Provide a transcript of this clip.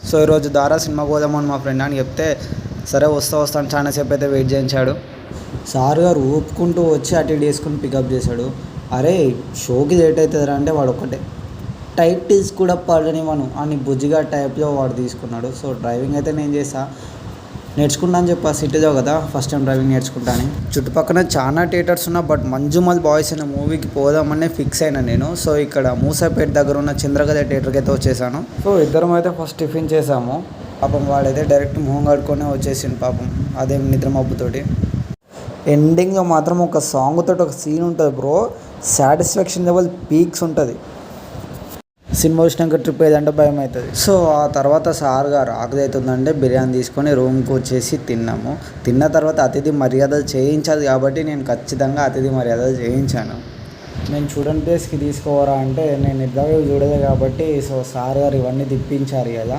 So ఈరోజు దారా సినిమాకి పోదామని మా ఫ్రెండ్ అని చెప్తే సరే వస్తాను చాలాసేపు అయితే వెయిట్ చేయించాడు. సార్ గారు ఊపుకుంటూ వచ్చి అటు ఇటు వేసుకుని పికప్ చేశాడు. అరే షోకి లేట్ అవుతుందిరా అంటే వాడు ఒకటే టైటిల్స్ కూడా పడనివ్వను అని బుజ్జిగా టైప్లో వాడు తీసుకున్నాడు. సో డ్రైవింగ్ అయితే నేను నేర్చుకుంటా అని చెప్పా. సిటీలో కదా ఫస్ట్ టైం డ్రైవింగ్ నేర్చుకుంటా అని. చుట్టుపక్కల చాలా థియేటర్స్ ఉన్నా బట్ మంజుమల్ బాయ్స్ అనే మూవీకి పోదామనే ఫిక్స్ అయినా నేను. సో ఇక్కడ మూసాపేట దగ్గర ఉన్న చంద్రకళ థియేటర్కి అయితే వచ్చేసాను. సో ఇద్దరం అయితే ఫస్ట్ టిఫిన్ చేసాము. పాపం వాడైతే డైరెక్ట్ మొహం కడుక్కొని వచ్చేసిండు పాపం, అదేం నిద్ర మబ్బుతోటి. ఎండింగ్లో మాత్రం ఒక సాంగ్ తోటి ఒక సీన్ ఉంటుంది బ్రో, సాటిస్ఫాక్షన్ లెవెల్ పీక్స్ ఉంటుంది. సినిమా వచ్చినాక ట్రిప్ ఏదంటే భయం అవుతుంది. సో ఆ తర్వాత సార్ గారు ఆకలి అవుతుందంటే బిర్యానీ తీసుకొని రూమ్కి వచ్చేసి తిన్నాము. తిన్న తర్వాత అతిథి మర్యాదలు చేయించాలి కాబట్టి నేను ఖచ్చితంగా అతిథి మర్యాదలు చేయించాను. నేను చూడని ప్లేస్కి తీసుకోవరా అంటే నేను ఇద్దరు చూడలే కాబట్టి సో సార్ గారు ఇవన్నీ తిప్పించారు కదా.